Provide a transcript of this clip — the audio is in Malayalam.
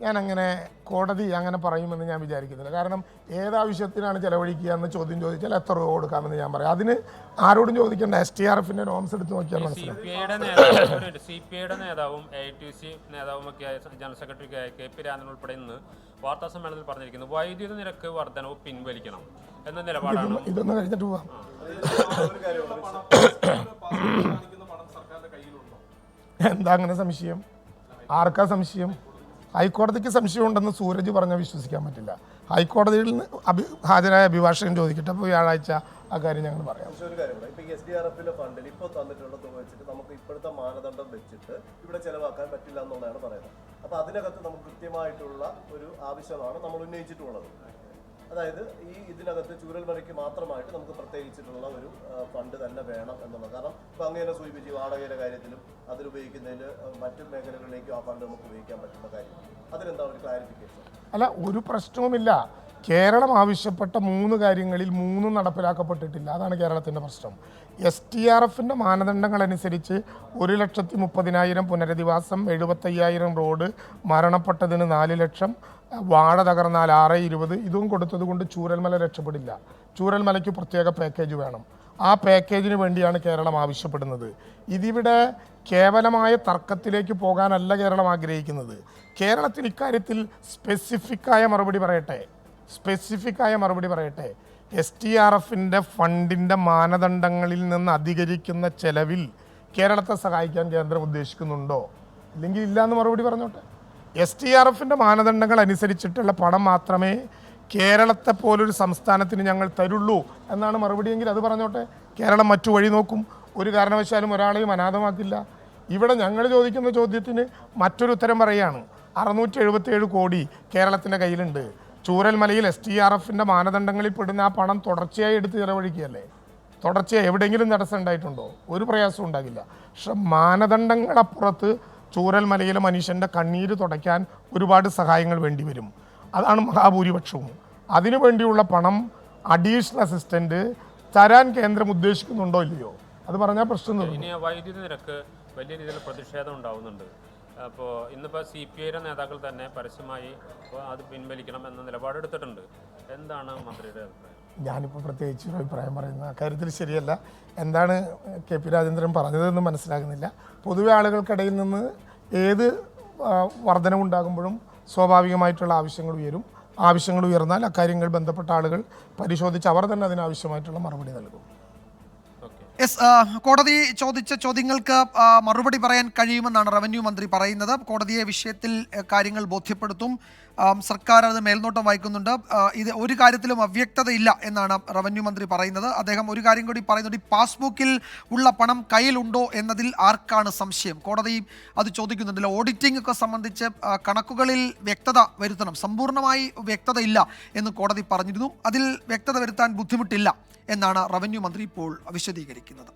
ഞാൻ അങ്ങനെ കോടതി അങ്ങനെ പറയുമെന്ന് ഞാൻ വിചാരിക്കുന്നില്ല. കാരണം ഏതാവശ്യത്തിനാണ് ചെലവഴിക്കുക എന്ന് ചോദ്യം ചോദിച്ചാൽ എത്ര രൂപ കൊടുക്കാമെന്ന് ഞാൻ പറയാം. അതിന് ആരോടും ചോദിക്കേണ്ട. STRFന്റെ നോംസ് എടുത്ത് നോക്കിയാൽ മനസ്സിലാവും. CPIയുടെ നേതാവും AITC നേതാവും ഒക്കെ ജനറൽ സെക്രട്ടറി KP രാജൻ ഉൾപ്പെടെ ഇന്ന് വാർത്താ സമ്മേളനത്തിൽ പറഞ്ഞിരിക്കുന്നു വൈദ്യുതി നിരക്ക് വർധനവ് പിൻവലിക്കണം എന്ന നിലപാടാണ്. ഇതൊന്നും കഴിഞ്ഞിട്ട് പോവാം. എന്താ അങ്ങനെ സംശയം? ആർക്കാ സംശയം? ഹൈക്കോടതിക്ക് സംശയമുണ്ടെന്ന് സൂരജ് പറഞ്ഞാൽ വിശ്വസിക്കാൻ പറ്റില്ല. ഹൈക്കോടതിയിൽ നിന്ന് ഹാജരായ അഭിഭാഷകൻ ചോദിക്കട്ടെ. അപ്പോൾ വ്യാഴാഴ്ച ആ കാര്യം ഞങ്ങൾ പറയാം. SDRFിലെ ഫണ്ടിൽ ഇപ്പോൾ തന്നിട്ടുള്ള തുക വെച്ചിട്ട് നമുക്ക് ഇപ്പോഴത്തെ മാനദണ്ഡം വെച്ചിട്ട് ഇവിടെ ചെലവാക്കാൻ പറ്റില്ല എന്നുള്ളതാണ് പറയുന്നത്. അപ്പോൾ അതിനകത്ത് നമുക്ക് കൃത്യമായിട്ടുള്ള ഒരു ആവശ്യമാണ് നമ്മൾ ഉന്നയിച്ചിട്ടുള്ളത്. അതായത് ഇതിനകത്ത് ചൂരൽമലയ്ക്ക് മാത്രമായിട്ട് നമുക്ക് പ്രത്യേകിച്ചിട്ടുള്ള ഒരു ഫണ്ട് തന്നെ വേണം എന്നുള്ളത്. കാരണം ഇപ്പം അങ്ങനെ സൂചിപ്പിച്ച് വാടകയുടെ കാര്യത്തിലും അതിലുപയോഗിക്കുന്നതിൽ മറ്റു മേഖലകളിലേക്കും ആ ഫണ്ട് നമുക്ക് ഉപയോഗിക്കാൻ പറ്റുന്ന കാര്യം. അതിലെന്താ ഒരു ക്ലാരിഫിക്കേഷൻ? അല്ല, ഒരു പ്രശ്നവുമില്ല. കേരളം ആവശ്യപ്പെട്ട 3 കാര്യങ്ങളിൽ 3 നടപ്പിലാക്കപ്പെട്ടിട്ടില്ല. അതാണ് കേരളത്തിൻ്റെ പ്രശ്നം. STRFിൻ്റെ മാനദണ്ഡങ്ങൾ അനുസരിച്ച് 1,30,000 പുനരധിവാസം, 75,000 റോഡ്, മരണപ്പെട്ടതിന് 4 ലക്ഷം, വാഴ തകർന്നാൽ 620, ഇതും കൊടുത്തത് കൊണ്ട് ചൂരൽമല രക്ഷപ്പെടില്ല. ചൂരൽമലയ്ക്ക് പ്രത്യേക പാക്കേജ് വേണം. ആ പാക്കേജിന് വേണ്ടിയാണ് കേരളം ആവശ്യപ്പെടുന്നത്. ഇതിവിടെ കേവലമായ തർക്കത്തിലേക്ക് പോകാനല്ല കേരളം ആഗ്രഹിക്കുന്നത്. കേരളത്തിൽ ഇക്കാര്യത്തിൽ സ്പെസിഫിക്കായ മറുപടി പറയട്ടെ. STRFിൻ്റെ ഫണ്ടിൻ്റെ മാനദണ്ഡങ്ങളിൽ നിന്ന് അധികരിക്കുന്ന ചെലവിൽ കേരളത്തെ സഹായിക്കാൻ കേന്ദ്രം ഉദ്ദേശിക്കുന്നുണ്ടോ? ഇല്ലെങ്കിൽ ഇല്ല എന്ന് മറുപടി പറഞ്ഞോട്ടെ. STRFിൻ്റെ മാനദണ്ഡങ്ങൾ അനുസരിച്ചിട്ടുള്ള പണം മാത്രമേ കേരളത്തെ പോലൊരു സംസ്ഥാനത്തിന് ഞങ്ങൾ തരുള്ളൂ എന്നാണ് മറുപടിയെങ്കിൽ അത് പറഞ്ഞോട്ടെ. കേരളം മറ്റു വഴി നോക്കും. ഒരു കാരണവശാലും ഒരാളെയും അനാഥമാക്കില്ല. ഇവിടെ ഞങ്ങൾ ചോദിക്കുന്ന ചോദ്യത്തിന് മറ്റൊരു ഉത്തരം പറയുകയാണ്. 677 കോടി കേരളത്തിൻ്റെ കയ്യിലുണ്ട്. ചൂരൽമലയിൽ STRFിൻ്റെ മാനദണ്ഡങ്ങളിൽ പെടുന്ന ആ പണം തുടർച്ചയായി എടുത്ത് ചിലവഴിക്കുകയല്ലേ. തുടർച്ചയായി എവിടെയെങ്കിലും തടസ്സം ഉണ്ടായിട്ടുണ്ടോ? ഒരു പ്രയാസവും ഉണ്ടാകില്ല. പക്ഷെ മാനദണ്ഡങ്ങളപ്പുറത്ത് ചൂരൽമലയിലെ മനുഷ്യൻ്റെ കണ്ണീര് തുടയ്ക്കാൻ ഒരുപാട് സഹായങ്ങൾ വേണ്ടി വരും. അതാണ് മഹാഭൂരിപക്ഷവും. അതിനു വേണ്ടിയുള്ള പണം അഡീഷണൽ അസിസ്റ്റൻ്റ് തരാൻ കേന്ദ്രം ഉദ്ദേശിക്കുന്നുണ്ടോ ഇല്ലയോ? അത് പറഞ്ഞാൽ പ്രശ്നം ഇനി വൈദ്യുതി നിരക്ക് വലിയ രീതിയിൽ പ്രതിഷേധം ഉണ്ടാവുന്നുണ്ട്. അപ്പോൾ ഇന്നിപ്പോൾ CPIയുടെ നേതാക്കൾ തന്നെ പരസ്യമായി അത് പിൻവലിക്കണം എന്ന നിലപാടെടുത്തിട്ടുണ്ട്. എന്താണ് മന്ത്രിയുടെ അഭിപ്രായം? ഞാനിപ്പോൾ പ്രത്യേകിച്ച് ഒരു അഭിപ്രായം പറയുന്നത് അക്കാര്യത്തിൽ ശരിയല്ല. എന്താണ് KP രാജേന്ദ്രൻ പറഞ്ഞതെന്ന് മനസ്സിലാകുന്നില്ല. പൊതുവെ ആളുകൾക്കിടയിൽ നിന്ന് ഏത് വർധനവുണ്ടാകുമ്പോഴും സ്വാഭാവികമായിട്ടുള്ള ആവശ്യങ്ങൾ ഉയരും. ആവശ്യങ്ങൾ ഉയർന്നാൽ അക്കാര്യങ്ങൾ ബന്ധപ്പെട്ട ആളുകൾ പരിശോധിച്ച് അവർ തന്നെ അതിനാവശ്യമായിട്ടുള്ള മറുപടി നൽകും. കോടതി ചോദിച്ച ചോദ്യങ്ങൾക്ക് മറുപടി പറയാൻ കഴിയുമെന്നാണ് റവന്യൂ മന്ത്രി പറയുന്നത്. കോടതിയെ വിഷയത്തിൽ കാര്യങ്ങൾ ബോധ്യപ്പെടുത്തും. സർക്കാർ അത് മേൽനോട്ടം വഹിക്കുന്നുണ്ട്. ഇത് ഒരു കാര്യത്തിലും അവ്യക്തതയില്ല എന്നാണ് റവന്യൂ മന്ത്രി പറയുന്നത്. അദ്ദേഹം ഒരു കാര്യം കൂടി പറയുന്നുണ്ട്. ഈ പാസ്ബുക്കിൽ ഉള്ള പണം കയ്യിലുണ്ടോ എന്നതിൽ ആർക്കാണ് സംശയം? കോടതി അത് ചോദിക്കുന്നുണ്ടല്ലോ. ഓഡിറ്റിംഗ് ഒക്കെ സംബന്ധിച്ച് കണക്കുകളിൽ വ്യക്തത വരുത്തണം. സമ്പൂർണ്ണമായി വ്യക്തത ഇല്ല എന്ന് കോടതി പറഞ്ഞിരുന്നു. അതിൽ വ്യക്തത വരുത്താൻ ബുദ്ധിമുട്ടില്ല എന്നാണ് റവന്യൂ മന്ത്രി ഇപ്പോൾ വിശദീകരിക്കുന്നത്.